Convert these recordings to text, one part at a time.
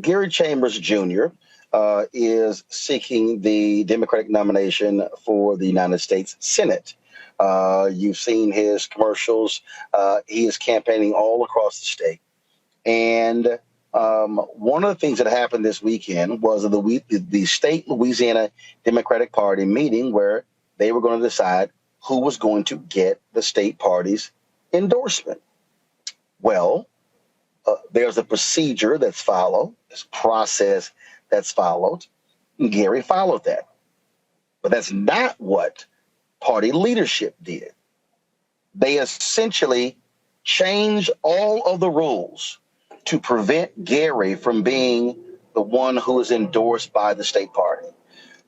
Gary Chambers Jr. Is seeking the Democratic nomination for the United States Senate. You've seen his commercials. He is campaigning all across the state. And one of the things that happened this weekend was the state Louisiana Democratic Party meeting where they were going to decide who was going to get the state party's endorsement. Well, there's a procedure that's followed, this process that's followed. And Gary followed that. But that's not what party leadership did. They essentially changed all of the rules to prevent Gary from being the one who is endorsed by the state party.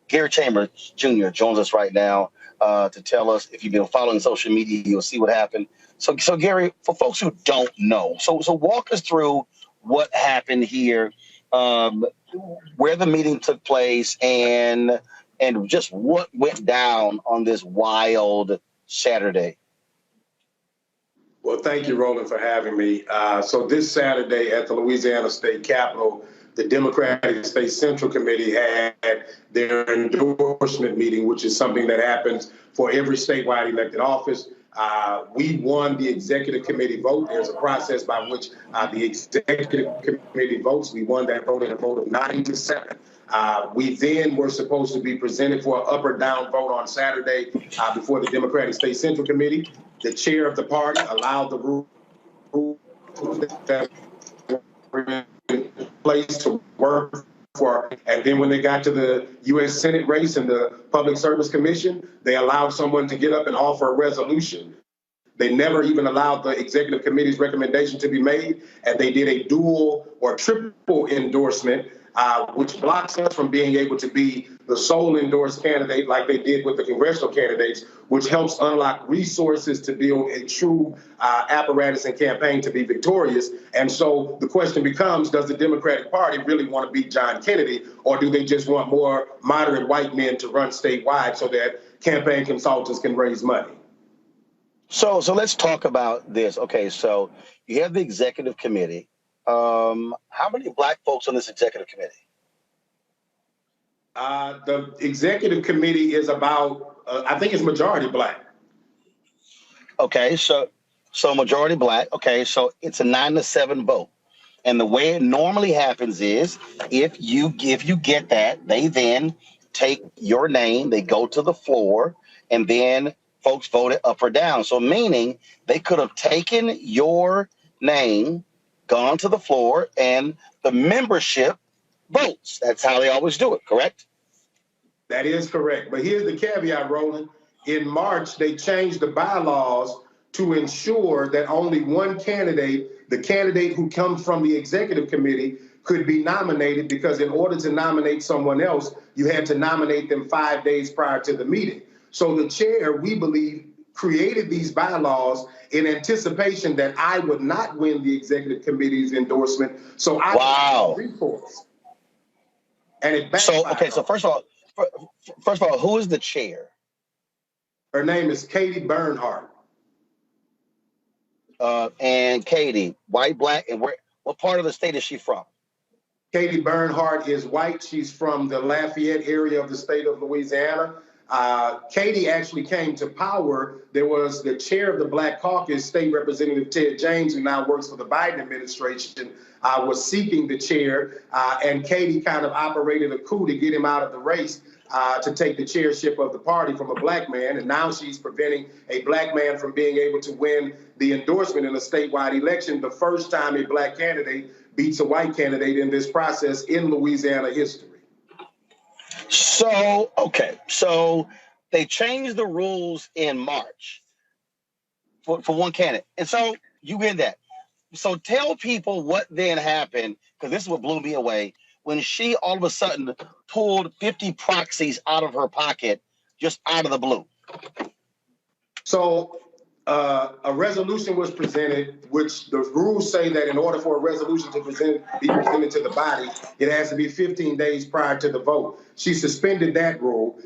Gary Chambers Jr. joins us right now to tell us. If you've been following social media, you'll see what happened. So Gary, for folks who don't know, so walk us through what happened here, where the meeting took place, and just what went down on this wild Saturday. Well, thank you, Roland, for having me. So this Saturday at the Louisiana State Capitol, the Democratic State Central Committee had their endorsement meeting, which is something that happens for every statewide elected office. We won the executive committee vote. There's a process by which the executive committee votes. We won that vote in a vote of 9-7. We then were supposed to be presented for an up or down vote on Saturday before the Democratic State Central Committee. The chair of the party allowed the rule that were in place to work for, and then when they got to the U.S. Senate race and the Public Service Commission, they allowed someone to get up and offer a resolution. They never even allowed the executive committee's recommendation to be made, and they did a dual or triple endorsement, which blocks us from being able to be the sole endorsed candidate like they did with the congressional candidates, which helps unlock resources to build a true apparatus and campaign to be victorious. And so the question becomes, does the Democratic Party really want to beat John Kennedy, or do they just want more moderate white men to run statewide so that campaign consultants can raise money? So let's talk about this. Okay, so you have the executive committee. How many black folks on this executive committee? The executive committee is about, I think it's majority black. Okay, so majority black. Okay, so it's a 9-7 vote. And the way it normally happens is if you get that, they then take your name, they go to the floor, and then folks vote it up or down. So meaning they could have taken your name, gone to the floor, and the membership votes. That's how they always do it, correct? That is correct. But here's the caveat, Roland. In March, they changed the bylaws to ensure that only one candidate, the candidate who comes from the executive committee, could be nominated, because in order to nominate someone else, you had to nominate them 5 days prior to the meeting. So the chair, we believe, created these bylaws in anticipation that I would not win the executive committee's endorsement. So I wow. recourse. And it backfired. So okay, so first of all, who is the chair? Her name is Katie Bernhardt. And Katie, white, black, and what part of the state is she from? Katie Bernhardt is white. She's from the Lafayette area of the state of Louisiana. Katie actually came to power. There was the chair of the Black Caucus, State Representative Ted James, who now works for the Biden administration, was seeking the chair, and Katie kind of operated a coup to get him out of the race to take the chairship of the party from a black man, and now she's preventing a black man from being able to win the endorsement in a statewide election, the first time a black candidate beats a white candidate in this process in Louisiana history. So, okay, so they changed the rules in March for one candidate. And so you get that. So tell people what then happened, because this is what blew me away, when she all of a sudden pulled 50 proxies out of her pocket, just out of the blue. So a resolution was presented, which the rules say that in order for a resolution to be presented to the body, it has to be 15 days prior to the vote. She suspended that rule.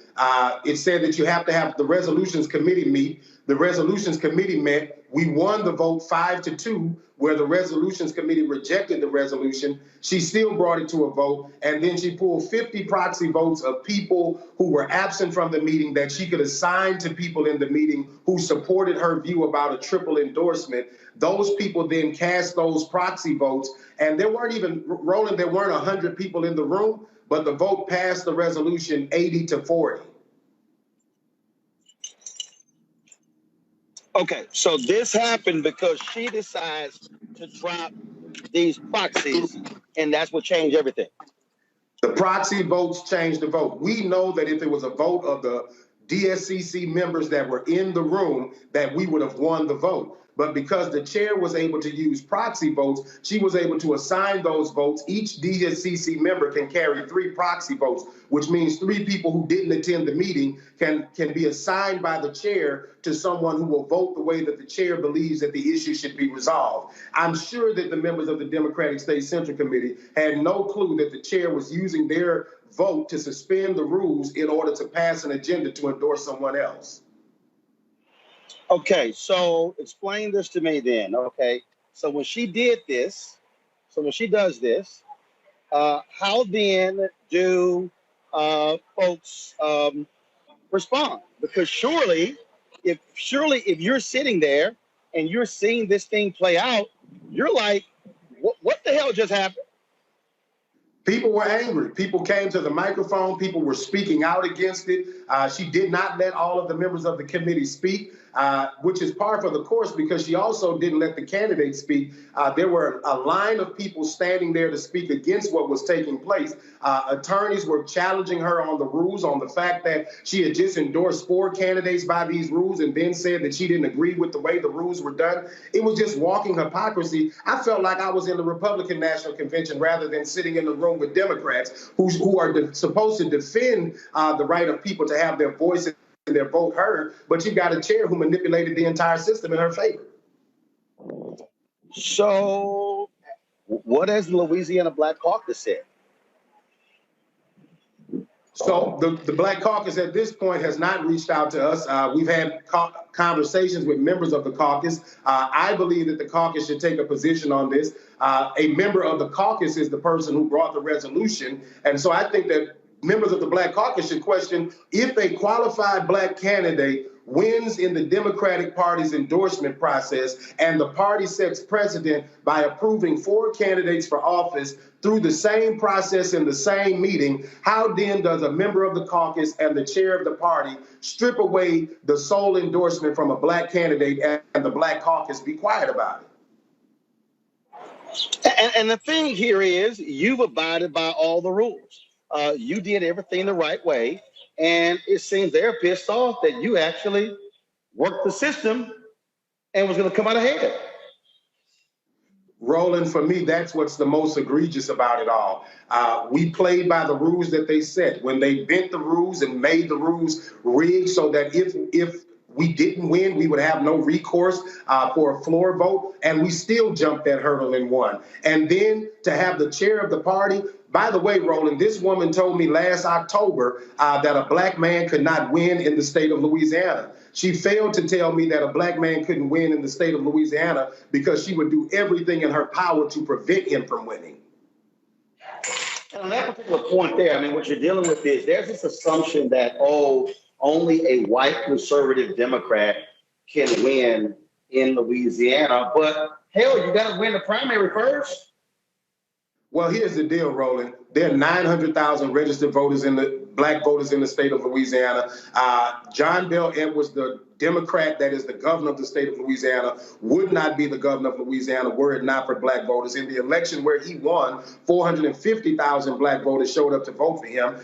It said that you have to have the resolutions committee meet. The resolutions committee met. We won the vote 5-2, where the resolutions committee rejected the resolution. She still brought it to a vote, and then she pulled 50 proxy votes of people who were absent from the meeting that she could assign to people in the meeting who supported her view about a triple endorsement. Those people then cast those proxy votes, and there weren't even, Roland, there weren't 100 people in the room, but the vote passed the resolution 80-40. Okay, so this happened because she decides to drop these proxies, and that's what changed everything. The proxy votes changed the vote. We know that if it was a vote of the DSCC members that were in the room, that we would have won the vote. But because the chair was able to use proxy votes, she was able to assign those votes. Each DSCC member can carry 3 proxy votes, which means 3 people who didn't attend the meeting can be assigned by the chair to someone who will vote the way that the chair believes that the issue should be resolved. I'm sure that the members of the Democratic State Central Committee had no clue that the chair was using their vote to suspend the rules in order to pass an agenda to endorse someone else. Okay, so explain this to me then. Okay, so when she did this, when she does this, how then do folks respond? Because surely if you're sitting there and you're seeing this thing play out, you're like, what the hell just happened? People were angry. People came to the microphone. People were speaking out against it. She did not let all of the members of the committee speak, which is par for the course because she also didn't let the candidates speak. There were a line of people standing there to speak against what was taking place. Attorneys were challenging her on the rules, on the fact that she had just endorsed 4 candidates by these rules and then said that she didn't agree with the way the rules were done. It was just walking hypocrisy. I felt like I was in the Republican National Convention rather than sitting in the room with Democrats who are supposed to defend the right of people to have their voice and their vote heard, but you got a chair who manipulated the entire system in her favor. So what has the Louisiana Black Caucus said? So the Black Caucus at this point has not reached out to us. We've had conversations with members of the caucus. I believe that the caucus should take a position on this. A member of the caucus is the person who brought the resolution. And so I think that members of the Black Caucus should question if a qualified Black candidate wins in the Democratic Party's endorsement process and the party sets precedent by approving 4 candidates for office through the same process in the same meeting, how then does a member of the caucus and the chair of the party strip away the sole endorsement from a Black candidate and the Black Caucus be quiet about it? And the thing here is you've abided by all the rules. You did everything the right way. And it seems they're pissed off that you actually worked the system and was going to come out ahead. Roland, for me, that's what's the most egregious about it all. We played by the rules that they set. When they bent the rules and made the rules rigged so that if we didn't win, we would have no recourse for a floor vote, and we still jumped that hurdle and won. And then to have the chair of the party. By the way, Roland, this woman told me last October that a Black man could not win in the state of Louisiana. She failed to tell me that a Black man couldn't win in the state of Louisiana because she would do everything in her power to prevent him from winning. And on that particular point there, I mean, what you're dealing with is there's this assumption that, only a white conservative Democrat can win in Louisiana. But hell, you got to win the primary first. Well, here's the deal, Roland. There are 900,000 registered voters Black voters in the state of Louisiana. John Bel Edwards, the Democrat that is the governor of the state of Louisiana, would not be the governor of Louisiana were it not for Black voters. In the election where he won, 450,000 Black voters showed up to vote for him.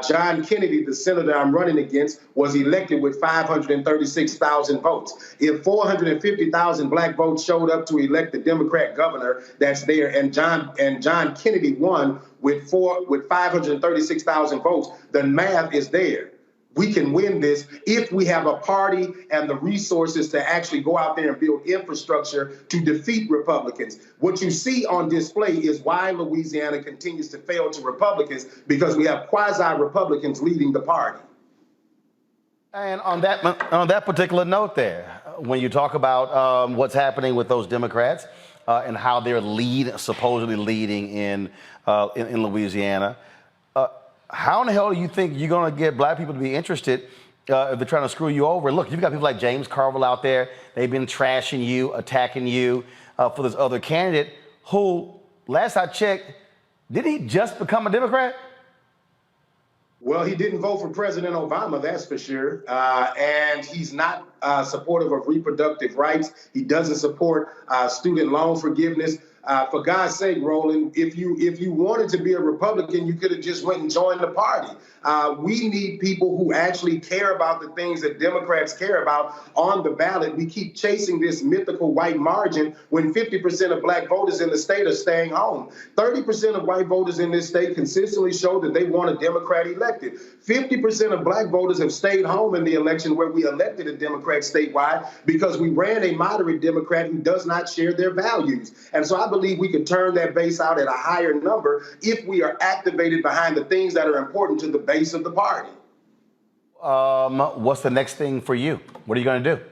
John Kennedy, the senator I'm running against, was elected with 536,000 votes. If 450,000 Black votes showed up to elect the Democrat governor that's there, and John Kennedy won with 536,000 votes, the math is there. We can win this if we have a party and the resources to actually go out there and build infrastructure to defeat Republicans. What you see on display is why Louisiana continues to fail to Republicans, because we have quasi-Republicans leading the party. And on that particular note there, when you talk about what's happening with those Democrats, and how they're supposedly leading in Louisiana. How in the hell do you think you're going to get black people to be interested if they're trying to screw you over? Look, you've got people like James Carville out there. They've been trashing you, attacking you for this other candidate who, last I checked, didn't he just become a Democrat? Well, he didn't vote for President Obama, that's for sure. And he's not supportive of reproductive rights. He doesn't support student loan forgiveness. For God's sake, Roland, if you wanted to be a Republican, you could have just went and joined the party. We need people who actually care about the things that Democrats care about on the ballot. We keep chasing this mythical white margin when 50% of black voters in the state are staying home. 30% of white voters in this state consistently show that they want a Democrat elected. 50% of black voters have stayed home in the election where we elected a Democrat statewide because we ran a moderate Democrat who does not share their values. And so I believe we could turn that base out at a higher number if we are activated behind the things that are important to the base of the party. What's the next thing for you? What are you going to do?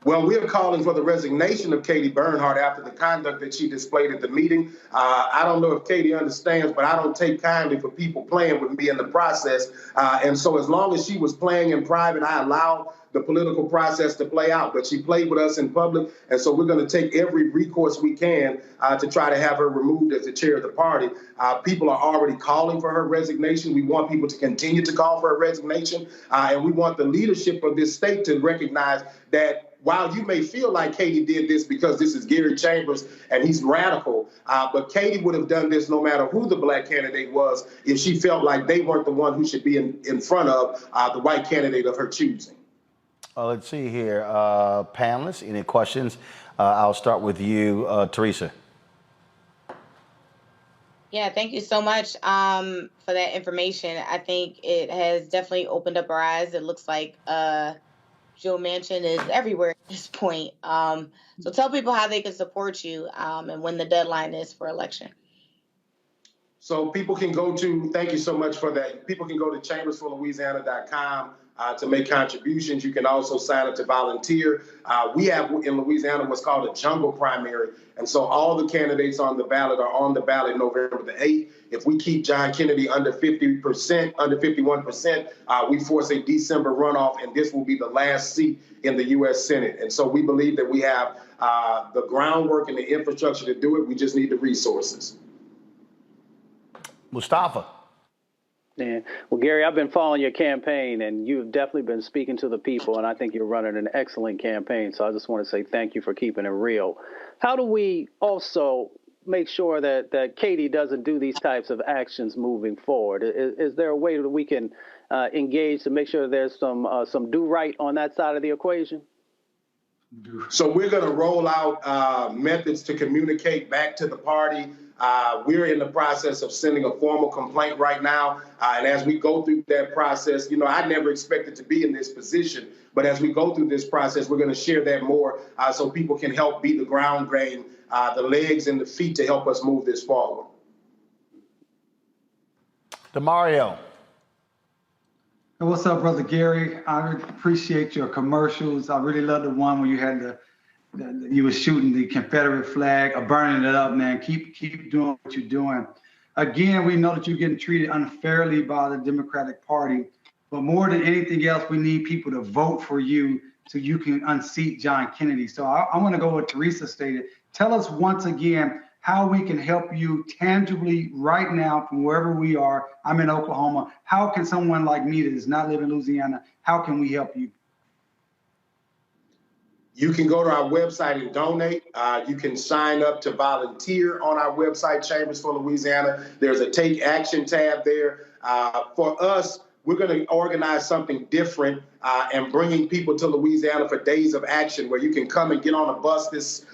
Well, we are calling for the resignation of Katie Bernhardt after the conduct that she displayed at the meeting. I don't know if Katie understands, but I don't take kindly for people playing with me in the process. And so as long as she was playing in private, I allow the political process to play out. But she played with us in public. And so we're going to take every recourse we can to try to have her removed as the chair of the party. People are already calling for her resignation. We want people to continue to call for her resignation. And we want the leadership of this state to recognize that while you may feel like Katie did this because this is Gary Chambers and he's radical, but Katie would have done this no matter who the black candidate was if she felt like they weren't the one who should be in front of the white candidate of her choosing. Let's see here. Panelists, any questions? I'll start with you, Teresa. Yeah, thank you so much for that information. I think it has definitely opened up our eyes. It looks like Joe Manchin is everywhere at this point. So tell people how they can support you and when the deadline is for election. So people can go to, thank you so much for that. People can go to chambersforlouisiana.com to make contributions. You can also sign up to volunteer. We have in Louisiana what's called a jungle primary. And so all the candidates on the ballot are on the ballot November the 8th. If we keep John Kennedy under 50%, under 51%, we force a December runoff, and this will be the last seat in the U.S. Senate. And so we believe that we have the groundwork and the infrastructure to do it. We just need the resources. Mustafa. Yeah. Well, Gary, I've been following your campaign, and you've definitely been speaking to the people, and I think you're running an excellent campaign. So I just want to say thank you for keeping it real. How do we also make sure that Katie doesn't do these types of actions moving forward? Is there a way that we can engage to make sure there's some do right on that side of the equation? So we're going to roll out methods to communicate back to the party. We're in the process of sending a formal complaint right now. And as we go through that process, you know, I never expected to be in this position. But as we go through this process, we're going to share that more so people can help be the ground game, the legs and the feet to help us move this forward. DeMario. What's up, Brother Gary? I appreciate your commercials. I really love the one where you had you were shooting the Confederate flag or burning it up, man. Keep doing what you're doing. Again, we know that you're getting treated unfairly by the Democratic Party, but more than anything else, we need people to vote for you so you can unseat John Kennedy. So I want to go with Teresa stated. Tell us once again how we can help you tangibly right now from wherever we are. I'm in Oklahoma. How can someone like me that does not live in Louisiana, how can we help you? You can go to our website and donate. You can sign up to volunteer on our website, Chambers for Louisiana. There's a Take Action tab there. For us, we're going to organize something different and bringing people to Louisiana for days of action where you can come and get on a bus this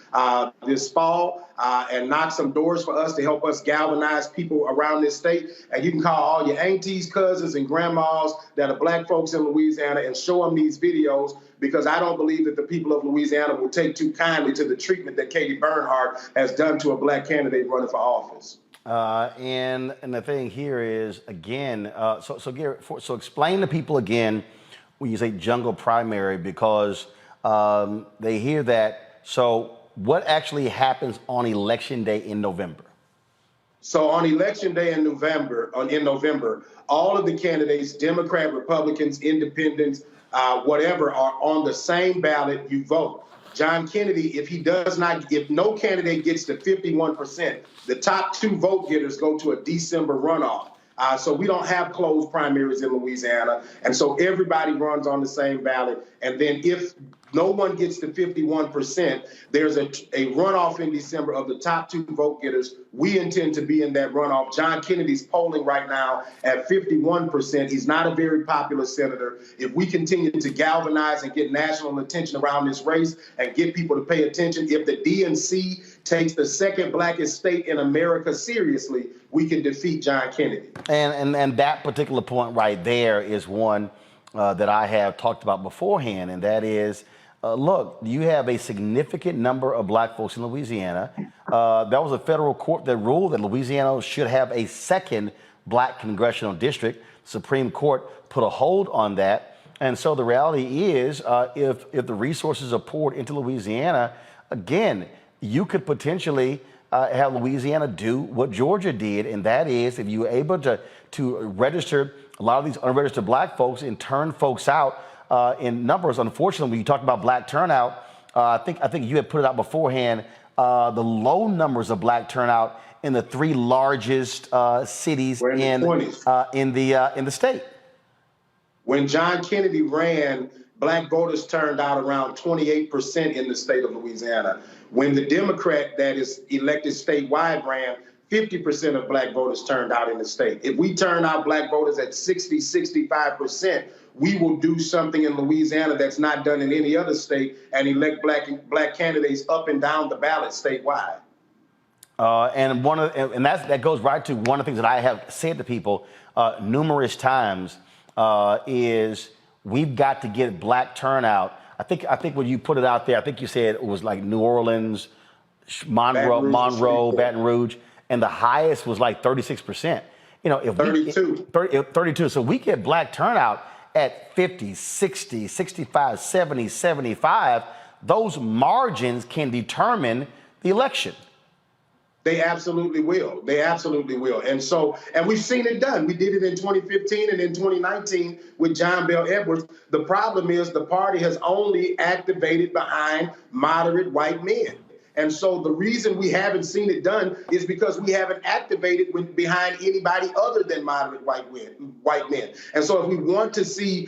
fall and knock some doors for us to help us galvanize people around this state. And you can call all your aunties, cousins, and grandmas that are black folks in Louisiana and show them these videos, because I don't believe that the people of Louisiana will take too kindly to the treatment that Katie Bernhardt has done to a black candidate running for office. And the thing here is, again, so Gary, so explain to people again when you say jungle primary, because they hear that. So what actually happens on Election Day in November? So on Election Day in November, all of the candidates, Democrat, Republicans, Independents, whatever, are on the same ballot. You vote. John Kennedy, if no candidate gets to 51%, the top 2 vote getters go to a December runoff. So we don't have closed primaries in Louisiana. And so everybody runs on the same ballot. And then if no one gets to 51%, there's a runoff in December of the top 2 vote getters. We intend to be in that runoff. John Kennedy's polling right now at 51%. He's not a very popular senator. If we continue to galvanize and get national attention around this race and get people to pay attention, if the DNC takes the second blackest state in America seriously, we can defeat John Kennedy. And that particular point right there is one that I have talked about beforehand, and that is, look, you have a significant number of black folks in Louisiana. That was a federal court that ruled that Louisiana should have a second black congressional district. The Supreme Court put a hold on that. And so the reality is, if the resources are poured into Louisiana, again, you could potentially have Louisiana do what Georgia did, and that is, if you were able to register a lot of these unregistered black folks and turn folks out in numbers. Unfortunately, when you talk about black turnout, I think you had put it out beforehand, the low numbers of black turnout in the 3 largest cities in the state. When John Kennedy ran, black voters turned out around 28% in the state of Louisiana. When the Democrat that is elected statewide ran, 50% of black voters turned out in the state. If we turn out black voters at 65%, we will do something in Louisiana that's not done in any other state and elect black candidates up and down the ballot statewide. And that goes right to one of the things that I have said to people numerous times is we've got to get black turnout. I think when you put it out there, I think you said it was like New Orleans, Monroe, Baton Rouge, and the highest was like 36%. You know, if 32. So we get black turnout at 50, 60, 65, 70, 75, those margins can determine the election. They absolutely will. They absolutely will. And we've seen it done. We did it in 2015 and in 2019 with John Bel Edwards. The problem is the party has only activated behind moderate white men. And so the reason we haven't seen it done is because we haven't activated behind anybody other than moderate white men. And so if we want to see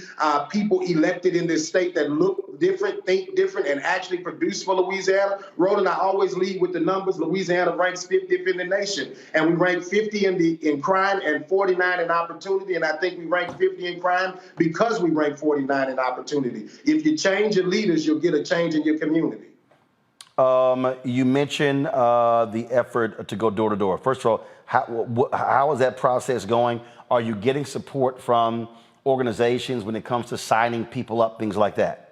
people elected in this state that look different, think different, and actually produce for Louisiana, Roland, I always lead with the numbers. Louisiana ranks 50th in the nation. And we rank 50 in crime and 49 in opportunity. And I think we rank 50 in crime because we rank 49 in opportunity. If you change your leaders, you'll get a change in your community. You mentioned the effort to go door to door. First of all, how is that process going? Are you getting support from organizations when it comes to signing people up, things like that?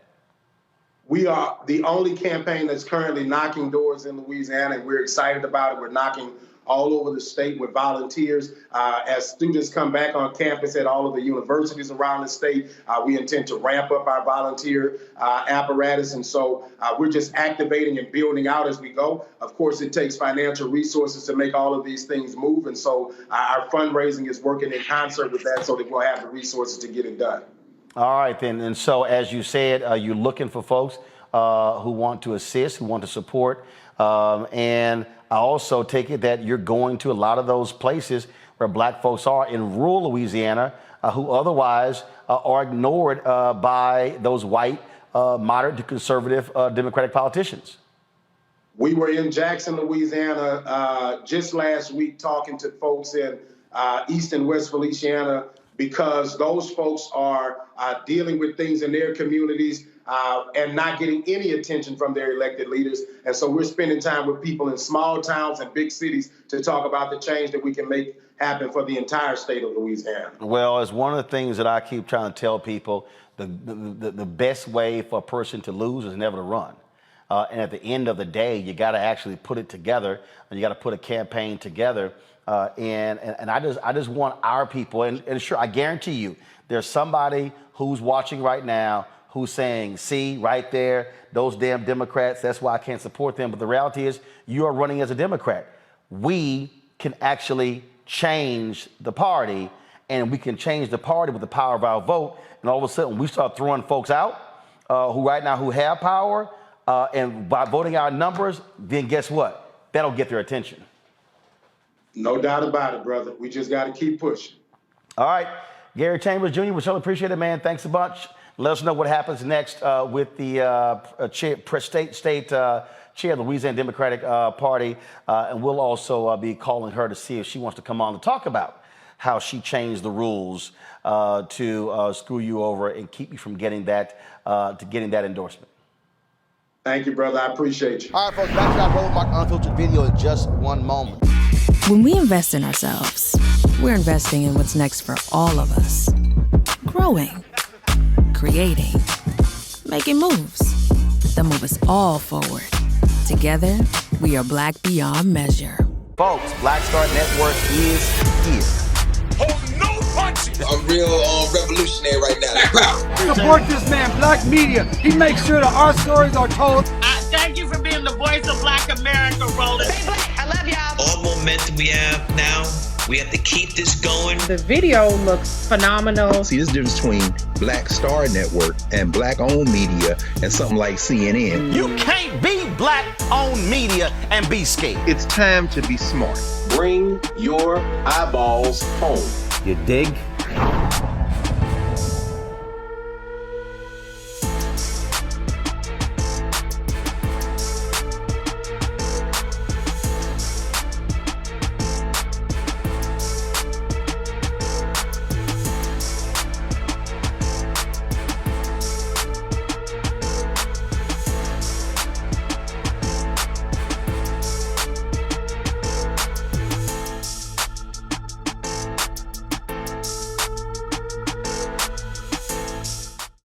We are the only campaign that's currently knocking doors in Louisiana, and we're excited about it. We're knocking all over the state with volunteers. As students come back on campus at all of the universities around the state, we intend to ramp up our volunteer apparatus. And so we're just activating and building out as we go. Of course, it takes financial resources to make all of these things move. And so our fundraising is working in concert with that so that we'll have the resources to get it done. All right, then. And so, as you said, you're looking for folks who want to assist, who want to support. And I also take it that you're going to a lot of those places where black folks are in rural Louisiana who otherwise are ignored by those white, moderate to conservative Democratic politicians. We were in Jackson, Louisiana just last week talking to folks in East and West Feliciana because those folks are dealing with things in their communities and not getting any attention from their elected leaders. And so we're spending time with people in small towns and big cities to talk about the change that we can make happen for the entire state of Louisiana. Well, it's one of the things that I keep trying to tell people, the best way for a person to lose is never to run. And at the end of the day, you got to actually put it together, and you got to put a campaign together. And I just want our people, and sure, I guarantee you, there's somebody who's watching right now who's saying, see, right there, those damn Democrats, that's why I can't support them. But the reality is, you are running as a Democrat. We can actually change the party, and we can change the party with the power of our vote. And all of a sudden, we start throwing folks out who right now have power, and by voting our numbers, then guess what? That'll get their attention. No doubt about it, brother. We just got to keep pushing. All right. Gary Chambers, Jr., we certainly appreciate it, man. Thanks a bunch. Let us know what happens next with the state chair of the Louisiana Democratic Party. And we'll also be calling her to see if she wants to come on to talk about how she changed the rules to screw you over and keep you from getting that endorsement. Thank you, brother. I appreciate you. All right, folks, back to that Roland Mark Unfiltered video in just one moment. When we invest in ourselves, we're investing in what's next for all of us. Growing, creating, making moves that move us all forward. Together, we are Black beyond measure. Folks, Black Star Network is here. Oh, no punches! I'm real revolutionary right now. Support this man, Black Media. He makes sure that our stories are told. Thank you for being the voice of Black America, Roland. Stay Black. I love y'all. All momentum we have now, we have to keep this going. The video looks phenomenal. See, this difference between Black Star Network and Black-owned media and something like CNN. You can't be Black-owned media and be scared. It's time to be smart. Bring your eyeballs home. You dig?